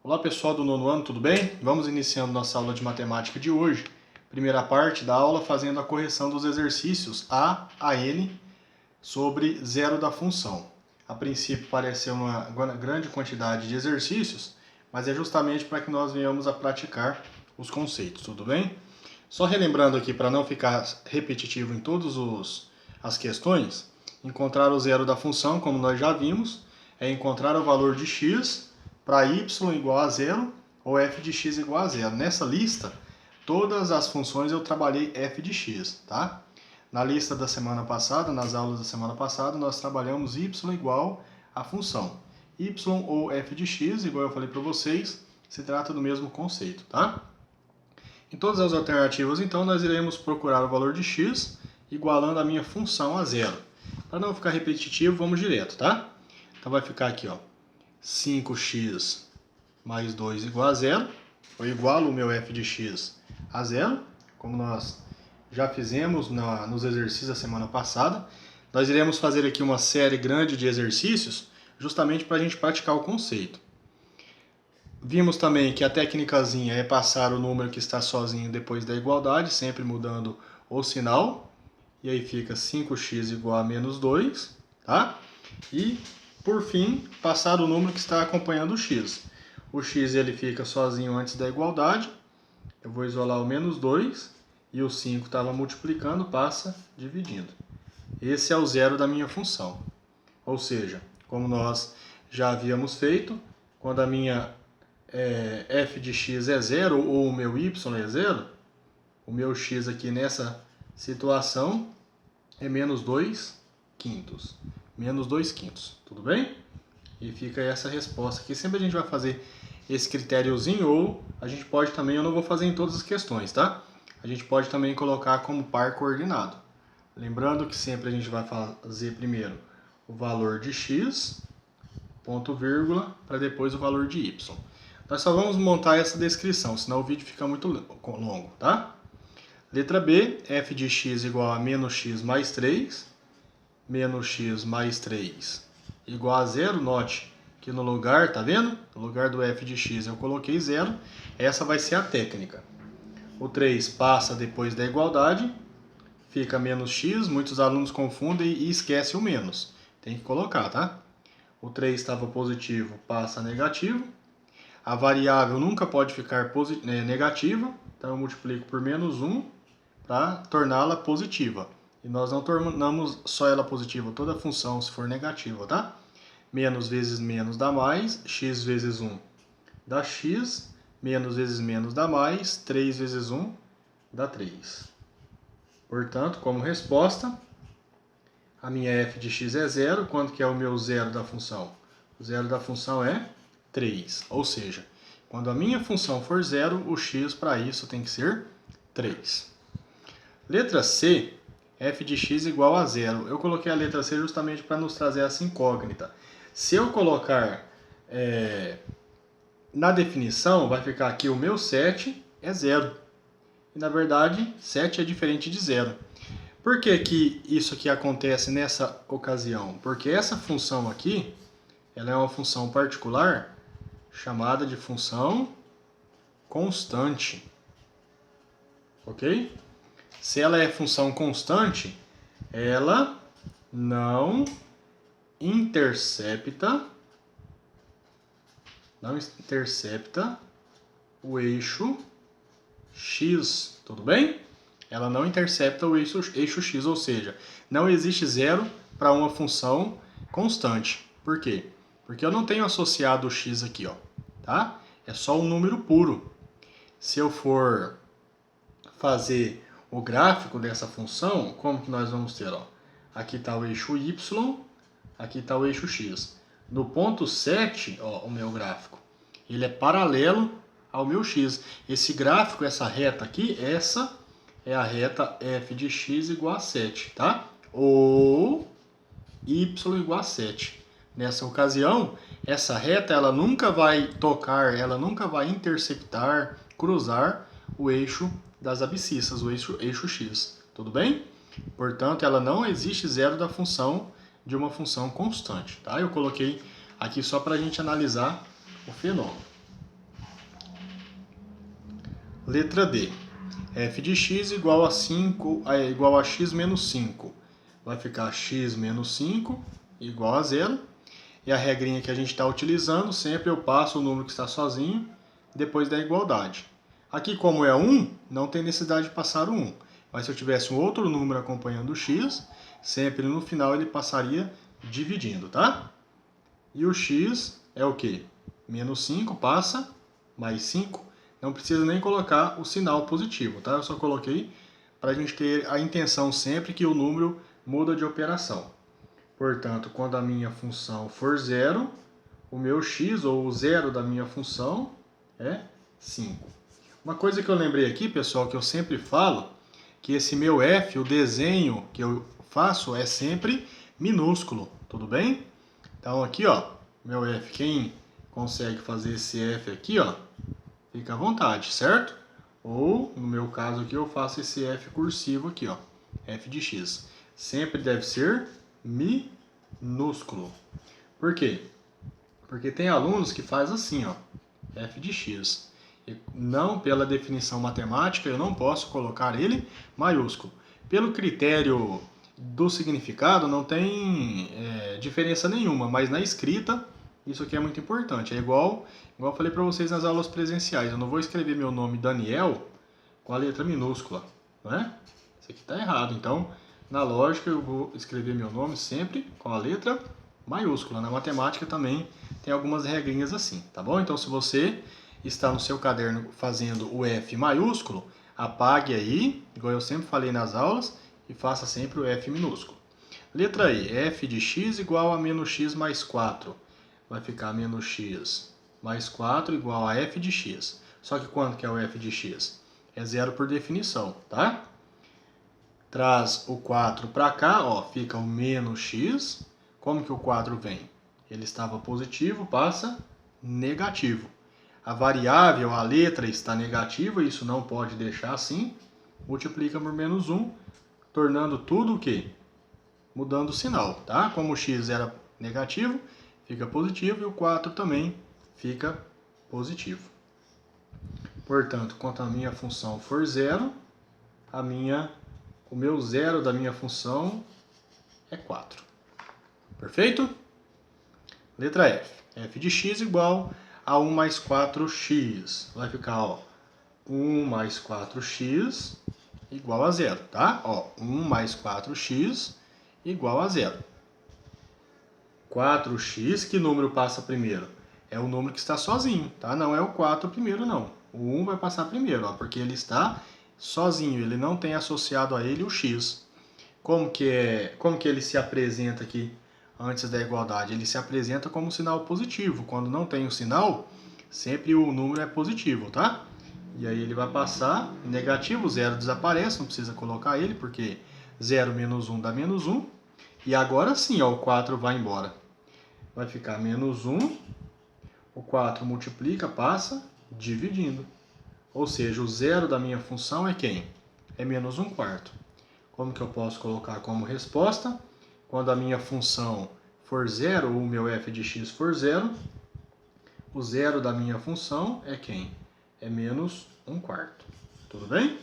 Olá pessoal do nono ano, tudo bem? Vamos iniciando nossa aula de matemática de hoje. Primeira parte da aula fazendo a correção dos exercícios A a N sobre zero da função. A princípio parece ser uma grande quantidade de exercícios, mas é justamente para que nós venhamos a praticar os conceitos, tudo bem? Só relembrando aqui para não ficar repetitivo em todas as questões, encontrar o zero da função, como nós já vimos, é encontrar o valor de x para y igual a zero ou f de x igual a zero. Nessa lista, todas as funções eu trabalhei f de x, tá? Na lista da semana passada, nas aulas da semana passada, nós trabalhamos y igual à função. Y ou f de x, igual eu falei para vocês, se trata do mesmo conceito, tá? Em todas as alternativas, então, nós iremos procurar o valor de x igualando a minha função a zero. Para não ficar repetitivo, vamos direto, tá? Então vai ficar aqui, ó, 5x mais 2 igual a zero. Eu igualo o meu f de x a zero, como nós já fizemos nos exercícios da semana passada. Nós iremos fazer aqui uma série grande de exercícios, justamente para a gente praticar o conceito. Vimos também que a técnicazinha é passar o número que está sozinho depois da igualdade, sempre mudando o sinal. E aí fica 5x igual a menos 2, tá? E, por fim, passar o número que está acompanhando o x. O x ele fica sozinho antes da igualdade. Eu vou isolar o menos 2 e o 5 estava multiplicando, passa dividindo. Esse é o zero da minha função. Ou seja, como nós já havíamos feito, quando a minha f de x é zero ou o meu y é zero, o meu x aqui nessa situação é menos 2 quintos. Menos 2 quintos, tudo bem? E fica essa resposta aqui. Sempre a gente vai fazer esse critériozinho, ou a gente pode também, eu não vou fazer em todas as questões, tá? A gente pode também colocar como par coordenado. Lembrando que sempre a gente vai fazer primeiro o valor de x, ponto vírgula, para depois o valor de y. Nós só vamos montar essa descrição, senão o vídeo fica muito longo, tá? Letra B, f de x igual a menos x mais 3, menos x mais 3 igual a zero. Note que no lugar, tá vendo? No lugar do f de x eu coloquei zero. Essa vai ser a técnica. O 3 passa depois da igualdade, fica menos x. Muitos alunos confundem e esquecem o menos. Tem que colocar, tá? O 3 estava positivo, passa negativo. A variável nunca pode ficar negativa, então eu multiplico por menos 1 para torná-la positiva. E nós não tornamos só ela positiva, toda a função se for negativa, tá? Menos vezes menos dá mais, x vezes 1 dá x, menos vezes menos dá mais, 3 vezes 1 dá 3. Portanto, como resposta, a minha f de x é zero. Quanto que é o meu zero da função? O zero da função é 3. Ou seja, quando a minha função for zero, o x para isso tem que ser 3. Letra C, f de x igual a zero. Eu coloquei a letra C justamente para nos trazer essa incógnita. Se eu colocar na definição, vai ficar aqui o meu 7 é zero. E na verdade, 7 é diferente de zero. Por que que isso aqui acontece nessa ocasião? Porque essa função aqui, ela é uma função particular chamada de função constante. Ok? Se ela é função constante, ela não intercepta o eixo x, tudo bem? Ela não intercepta o eixo x, ou seja, não existe zero para uma função constante. Por quê? Porque eu não tenho associado o x aqui, ó, tá? É só um número puro. Se eu for fazer o gráfico dessa função, como que nós vamos ter? Ó? Aqui está o eixo y, aqui está o eixo x. No ponto 7, ó, o meu gráfico, ele é paralelo ao meu x. Esse gráfico, essa reta aqui, essa é a reta f de x igual a 7, tá? Ou y igual a 7. Nessa ocasião, essa reta ela nunca vai tocar, ela nunca vai interceptar, cruzar o eixo das abscissas, o eixo x, tudo bem? Portanto, ela não existe zero da função de uma função constante, tá? Eu coloquei aqui só para a gente analisar o fenômeno. Letra D. F de x igual a igual a x menos 5. Vai ficar x menos 5 igual a 0. E a regrinha que a gente está utilizando, sempre eu passo o número que está sozinho depois da igualdade. Aqui, como é 1, não tem necessidade de passar o 1. Mas se eu tivesse um outro número acompanhando o x, sempre no final ele passaria dividindo, tá? E o x é o quê? Menos 5 passa, mais 5. Não precisa nem colocar o sinal positivo, tá? Eu só coloquei para a gente ter a intenção sempre que o número muda de operação. Portanto, quando a minha função for 0, o meu x, ou o zero da minha função, é 5. Uma coisa que eu lembrei aqui, pessoal, que eu sempre falo, que esse meu f, o desenho que eu faço é sempre minúsculo, tudo bem? Então aqui, ó, meu f, quem consegue fazer esse f aqui, ó, fica à vontade, certo? Ou, no meu caso aqui, eu faço esse f cursivo aqui, ó, f de x. Sempre deve ser minúsculo. Por quê? Porque tem alunos que fazem assim, ó, f de x. E não pela definição matemática, eu não posso colocar ele maiúsculo. Pelo critério do significado, não tem diferença nenhuma, mas na escrita, isso aqui é muito importante. É igual eu falei para vocês nas aulas presenciais, eu não vou escrever meu nome Daniel com a letra minúscula, não é? Isso aqui está errado, então... Na lógica, eu vou escrever meu nome sempre com a letra maiúscula. Na matemática também tem algumas regrinhas assim, tá bom? Então, se você está no seu caderno fazendo o F maiúsculo, apague aí, igual eu sempre falei nas aulas, e faça sempre o F minúsculo. Letra E, F de x igual a menos x mais 4. Vai ficar menos x mais 4 igual a F de x. Só que quanto que é o F de x? É 0 por definição, tá? Traz o 4 para cá, ó, fica o menos x. Como que o 4 vem? Ele estava positivo, passa negativo. A variável, a letra está negativa, isso não pode deixar assim. Multiplica por menos 1, tornando tudo o quê? Mudando o sinal, tá? Como o x era negativo, fica positivo e o 4 também fica positivo. Portanto, quando a minha função for 0, o meu zero da minha função é 4. Perfeito? Letra F. F de x igual a 1 mais 4x. Vai ficar, ó, 1 mais 4x igual a 0, tá? Ó, 1 mais 4x igual a 0. 4x, que número passa primeiro? É o número que está sozinho, tá? Não é o 4 primeiro, não. O 1 vai passar primeiro, ó, porque ele está sozinho, ele não tem associado a ele o x. Como que ele se apresenta aqui antes da igualdade? Ele se apresenta como sinal positivo. Quando não tem o sinal, sempre o número é positivo, tá? E aí ele vai passar negativo, 0 desaparece, não precisa colocar ele, porque 0 menos 1 dá menos 1. E agora sim, ó, o 4 vai embora. Vai ficar menos 1, o 4 multiplica, passa, dividindo. Ou seja, o zero da minha função é quem? É menos 1/4. Como que eu posso colocar como resposta? Quando a minha função for 0, ou o meu f de x for 0, o zero da minha função é quem? É menos 1/4. Tudo bem?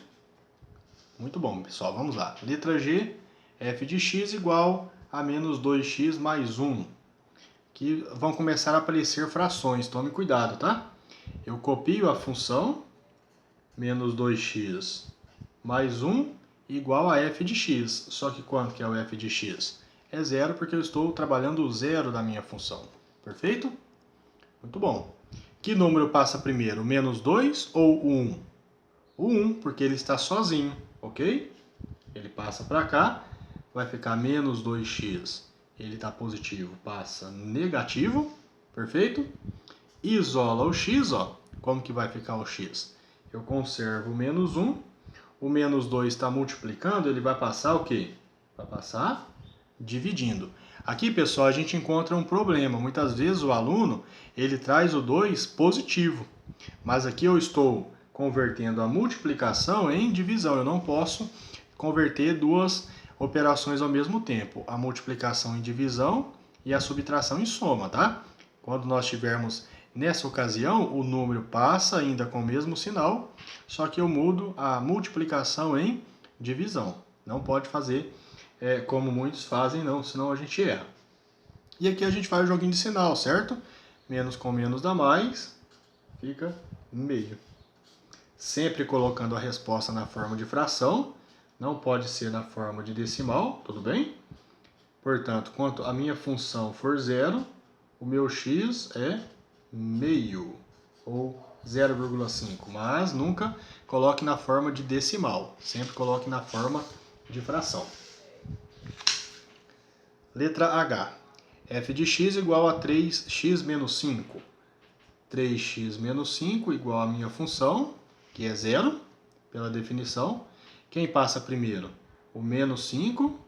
Muito bom, pessoal. Vamos lá. Letra G, f de x igual a menos 2x mais 1. Que vão começar a aparecer frações. Tome cuidado, tá? Eu copio a função menos 2x mais 1 igual a f de x. Só que quanto que é o f de x? É 0 porque eu estou trabalhando o zero da minha função. Perfeito? Muito bom. Que número passa primeiro, o menos 2 ou o 1? O 1, porque ele está sozinho, ok? Ele passa para cá, vai ficar menos 2x. Ele está positivo, passa negativo, perfeito? Isola o x, ó. Como que vai ficar o x? Eu conservo o menos 1, o menos 2 está multiplicando, ele vai passar o quê? Vai passar dividindo. Aqui, pessoal, a gente encontra um problema. Muitas vezes o aluno, ele traz o 2 positivo, mas aqui eu estou convertendo a multiplicação em divisão. Eu não posso converter duas operações ao mesmo tempo. A multiplicação em divisão e a subtração em soma, tá? Quando nós tivermos Nessa ocasião, o número passa ainda com o mesmo sinal, só que eu mudo a multiplicação em divisão. Não pode fazer como muitos fazem, não, senão a gente erra. E aqui a gente faz o joguinho de sinal, certo? Menos com menos dá mais, fica meio. Sempre colocando a resposta na forma de fração, não pode ser na forma de decimal, tudo bem? Portanto, quando a minha função for zero, o meu x é meio, ou 0,5. Mas nunca coloque na forma de decimal, sempre coloque na forma de fração. Letra H. F de x igual a 3x menos 5. 3x menos 5 igual a minha função, que é zero, pela definição. Quem passa primeiro? O menos 5,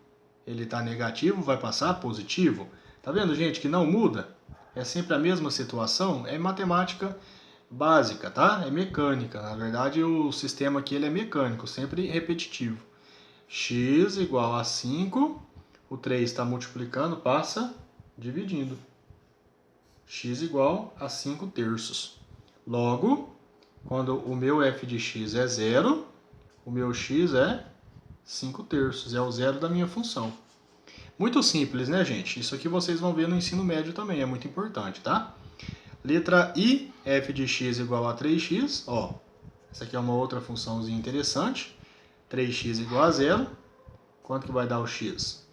ele está negativo, vai passar positivo. Tá vendo, gente, que não muda? É sempre a mesma situação, é matemática básica, tá? É mecânica. Na verdade, o sistema aqui ele é mecânico, sempre repetitivo. X igual a 5, o 3 está multiplicando, passa dividindo. X igual a 5 terços. Logo, quando o meu f de x é zero, o meu x é 5 terços, é o zero da minha função. Muito simples, né, gente? Isso aqui vocês vão ver no ensino médio também, é muito importante, tá? Letra I, f de x igual a 3x, ó. Essa aqui é uma outra funçãozinha interessante. 3x igual a zero. Quanto que vai dar o x?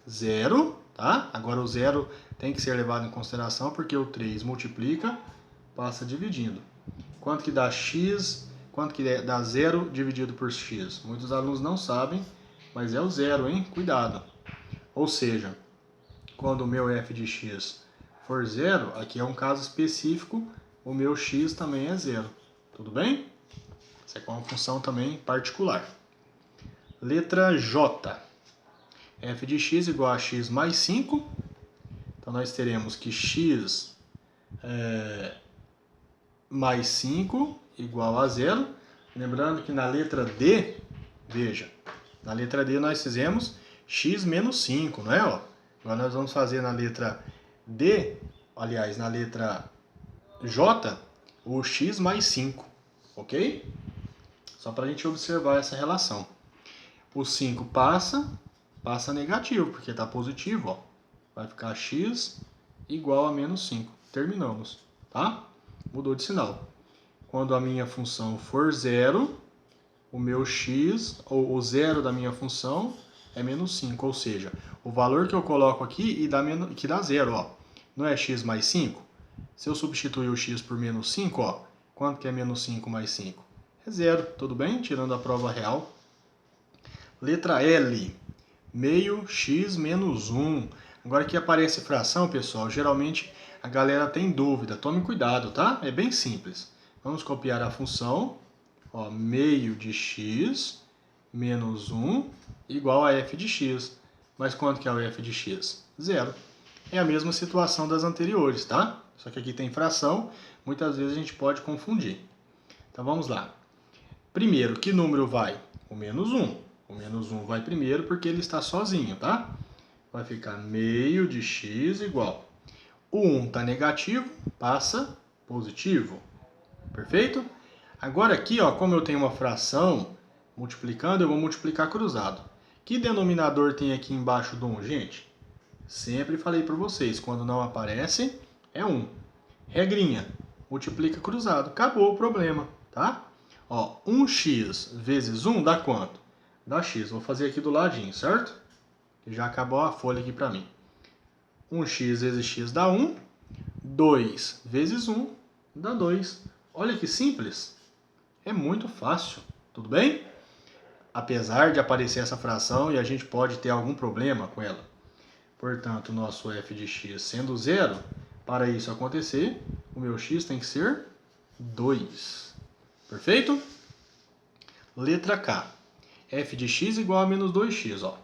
Zero, tá? Agora o zero tem que ser levado em consideração porque o 3 multiplica, passa dividindo. Quanto que dá x? Quanto que dá zero dividido por x? Muitos alunos não sabem, mas é o zero, hein? Cuidado. Ou seja, quando o meu f de x for zero, aqui é um caso específico, o meu x também é zero. Tudo bem? Essa é uma função também particular. Letra J. F de x igual a x mais 5. Então nós teremos que x mais 5 igual a zero. Lembrando que na letra D, veja, na letra D nós fizemos x menos 5, não é? Ó? Agora nós vamos fazer na letra D, aliás, na letra J, o x mais 5, ok? Só para a gente observar essa relação. O 5 passa negativo, porque está positivo, ó. Vai ficar x igual a menos 5. Terminamos, tá? Mudou de sinal. Quando a minha função for zero, o meu x, ou o zero da minha função, é menos 5. Ou seja, o valor que eu coloco aqui que dá zero, ó. Não é x mais 5? Se eu substituir o x por menos 5, ó, quanto que é menos 5 mais 5? É zero, tudo bem? Tirando a prova real. Letra L. Meio x menos 1. Agora aqui aparece fração, pessoal. Geralmente a galera tem dúvida. Tome cuidado, tá? É bem simples. Vamos copiar a função. Ó, meio de x menos 1 igual a f de x. Mas quanto que é o f de x? Zero. É a mesma situação das anteriores, tá? Só que aqui tem fração. Muitas vezes a gente pode confundir. Então vamos lá. Primeiro, que número vai? O menos 1. O menos 1 vai primeiro porque ele está sozinho, tá? Vai ficar meio de x igual. O 1 está negativo, passa positivo. Perfeito? Agora aqui, ó, como eu tenho uma fração multiplicando, eu vou multiplicar cruzado. Que denominador tem aqui embaixo do 1, gente? Sempre falei para vocês, quando não aparece, é 1. Regrinha, multiplica cruzado. Acabou o problema, tá? Ó, 1x vezes 1 dá quanto? Dá x. Vou fazer aqui do ladinho, certo? Já acabou a folha aqui para mim. 1x vezes x dá 1. 2 vezes 1 dá 2. Olha que simples. É muito fácil. Tudo bem? Apesar de aparecer essa fração e a gente pode ter algum problema com ela. Portanto, o nosso f de x sendo zero, para isso acontecer, o meu x tem que ser 2. Perfeito? Letra K. F de x igual a menos 2x, ó.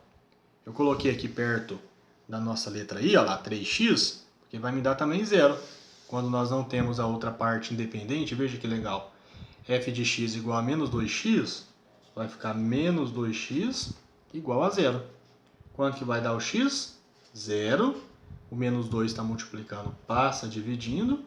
Eu coloquei aqui perto da nossa letra I, ó lá, 3x, porque vai me dar também zero. Quando nós não temos a outra parte independente, veja que legal. F de x igual a menos 2x, vai ficar menos 2x igual a zero. Quanto que vai dar o x? Zero. O menos 2 está multiplicando, passa dividindo.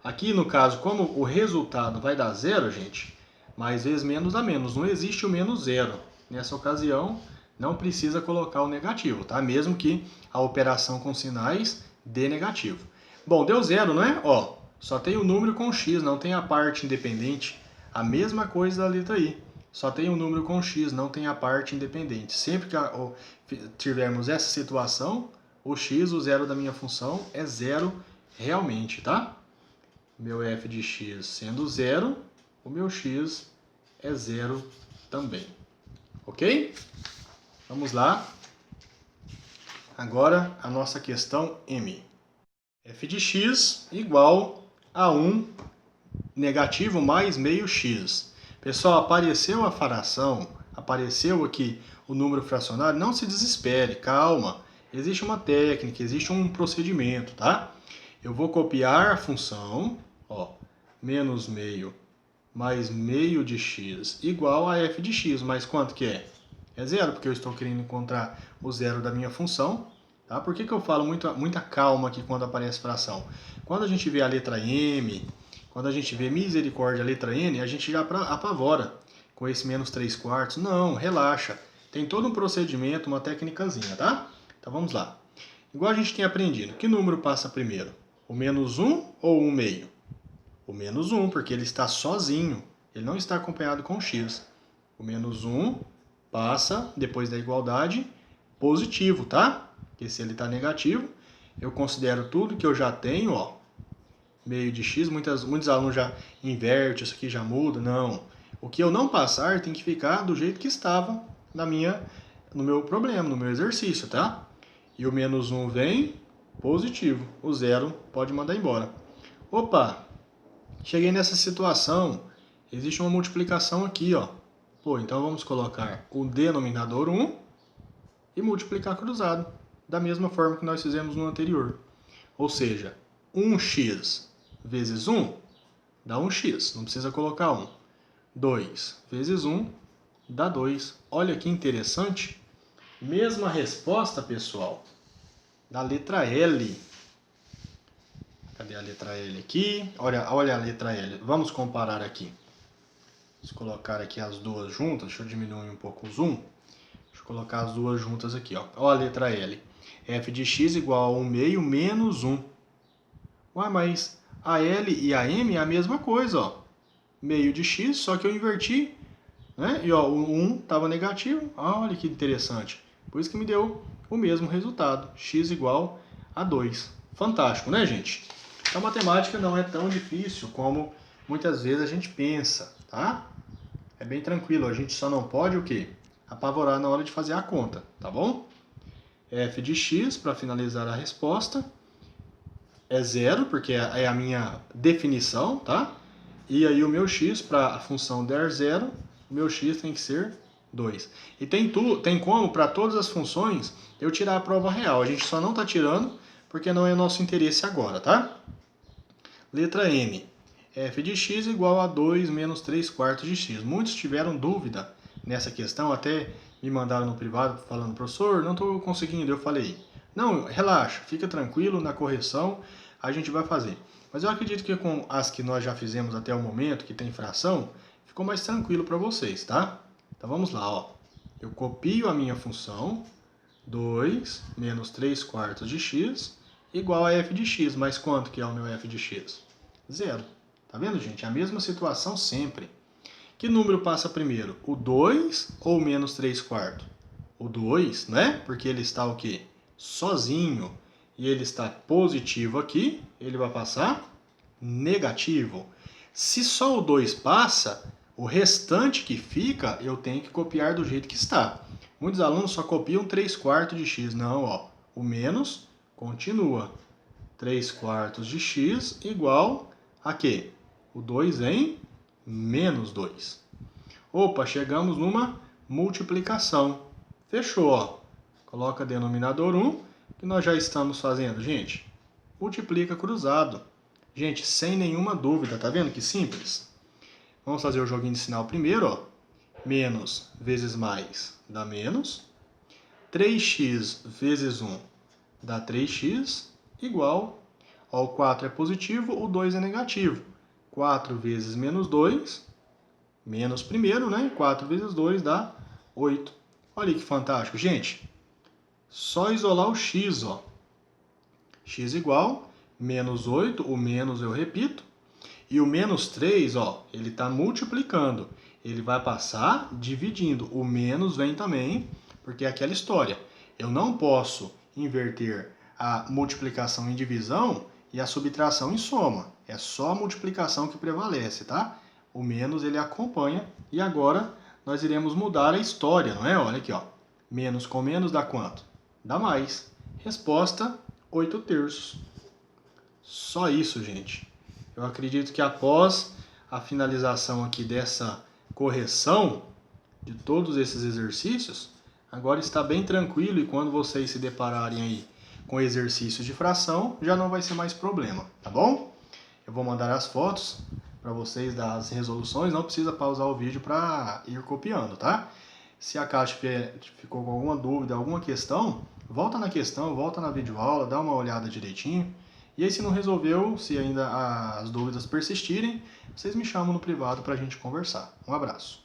Aqui, no caso, como o resultado vai dar zero, gente, mais vezes menos dá menos. Não existe o menos zero. Nessa ocasião, não precisa colocar o negativo, tá? Mesmo que a operação com sinais dê negativo. Bom, deu zero, não é? Ó, só tem o número com x, não tem a parte independente. A mesma coisa da letra I. Só tem o número com x, não tem a parte independente. Sempre que tivermos essa situação, o x, o zero da minha função, é zero realmente, tá? Meu f de x sendo zero, o meu x é zero também. Ok? Vamos lá. Agora a nossa questão M. F de x igual a 1 negativo mais meio x. Pessoal, apareceu a fração, apareceu aqui o número fracionário, não se desespere, calma. Existe uma técnica, existe um procedimento, tá? Eu vou copiar a função, ó, menos meio mais meio de x igual a f de x, mas quanto que é? É zero, porque eu estou querendo encontrar o zero da minha função. Tá? Por que eu falo muita calma aqui quando aparece fração? Quando a gente vê a letra M, quando a gente vê misericórdia, a letra N, a gente já apavora com esse menos 3/4. Não, relaxa. Tem todo um procedimento, uma técnicazinha, tá? Então vamos lá. Igual a gente tem aprendido, que número passa primeiro? O menos 1 ou o 1 meio? O menos 1, porque ele está sozinho. Ele não está acompanhado com x. O menos 1 passa, depois da igualdade, positivo, tá? Porque se ele está negativo, eu considero tudo que eu já tenho, ó, meio de x. Muitos alunos já invertem, isso aqui já muda. Não. O que eu não passar tem que ficar do jeito que estava no meu problema, no meu exercício, tá? E o menos 1 vem positivo. O zero pode mandar embora. Opa! Cheguei nessa situação, existe uma multiplicação aqui, ó. Pô, então vamos colocar o denominador 1 e multiplicar cruzado, da mesma forma que nós fizemos no anterior. Ou seja, 1x vezes 1 dá 1x, não precisa colocar 1. 2 vezes 1 dá 2. Olha que interessante. Mesma resposta, pessoal, da letra L. Cadê a letra L aqui? Olha a letra L. Vamos comparar aqui. Vamos colocar aqui as duas juntas. Deixa eu diminuir um pouco o zoom. Deixa eu colocar as duas juntas aqui, ó. Olha a letra L. F de x igual a 1 meio menos 1. Ué, mas a L e a M é a mesma coisa, ó. Meio de x, só que eu inverti, né? E ó, o 1 estava negativo. Olha que interessante. Por isso que me deu o mesmo resultado. X igual a 2. Fantástico, né, gente? A matemática não é tão difícil como muitas vezes a gente pensa, tá? É bem tranquilo, a gente só não pode o quê? Apavorar na hora de fazer a conta, tá bom? F de x, para finalizar a resposta, é zero, porque é a minha definição, tá? E aí o meu x, para a função der zero, o meu x tem que ser 2. E tem como, para todas as funções, eu tirar a prova real. A gente só não está tirando porque não é nosso interesse agora, tá? Letra N. F de x igual a 2 menos 3/4 de x. Muitos tiveram dúvida nessa questão, até me mandaram no privado falando, professor, não estou conseguindo. Eu falei, não, relaxa, fica tranquilo, na correção a gente vai fazer. Mas eu acredito que com as que nós já fizemos até o momento, que tem fração, ficou mais tranquilo para vocês, tá? Então vamos lá, ó. Eu copio a minha função, 2 menos 3/4 de x, igual a f de x. Mas quanto que é o meu f de x? Zero. Tá vendo, gente? A mesma situação sempre. Que número passa primeiro? O 2 ou o menos 3/4? O 2, né? Porque ele está o quê? Sozinho. E ele está positivo aqui, ele vai passar negativo. Se só o 2 passa, o restante que fica, eu tenho que copiar do jeito que está. Muitos alunos só copiam 3/4 de x. Não, ó. O menos continua. 3/4 de x igual a quê? O 2 em menos 2. Opa, chegamos numa multiplicação. Fechou, ó. Coloca denominador 1, que nós já estamos fazendo, gente. Multiplica cruzado. Gente, sem nenhuma dúvida, tá vendo que simples? Vamos fazer o joguinho de sinal primeiro, ó. Menos vezes mais dá menos. 3x vezes 1 dá 3x igual. Ó, o 4 é positivo, o 2 é negativo. 4 vezes menos 2, menos primeiro, né? 4 vezes 2 dá 8. Olha que fantástico, gente. Só isolar o x, ó. X igual menos 8, o menos eu repito. E o menos 3, ó, ele está multiplicando. Ele vai passar dividindo. O menos vem também, porque é aquela história. Eu não posso inverter a multiplicação em divisão e a subtração em soma. É só a multiplicação que prevalece, tá? O menos ele acompanha. E agora nós iremos mudar a história, não é? Olha aqui, ó. Menos com menos dá quanto? Dá mais. Resposta, 8/3. Só isso, gente. Eu acredito que após a finalização aqui dessa correção de todos esses exercícios, agora está bem tranquilo e quando vocês se depararem aí com exercícios de fração, já não vai ser mais problema, tá bom? Eu vou mandar as fotos para vocês das resoluções, não precisa pausar o vídeo para ir copiando, tá? Se a Kátia ficou com alguma dúvida, alguma questão, volta na questão, volta na videoaula, dá uma olhada direitinho. E aí, se não resolveu, se ainda as dúvidas persistirem, vocês me chamam no privado para a gente conversar. Um abraço.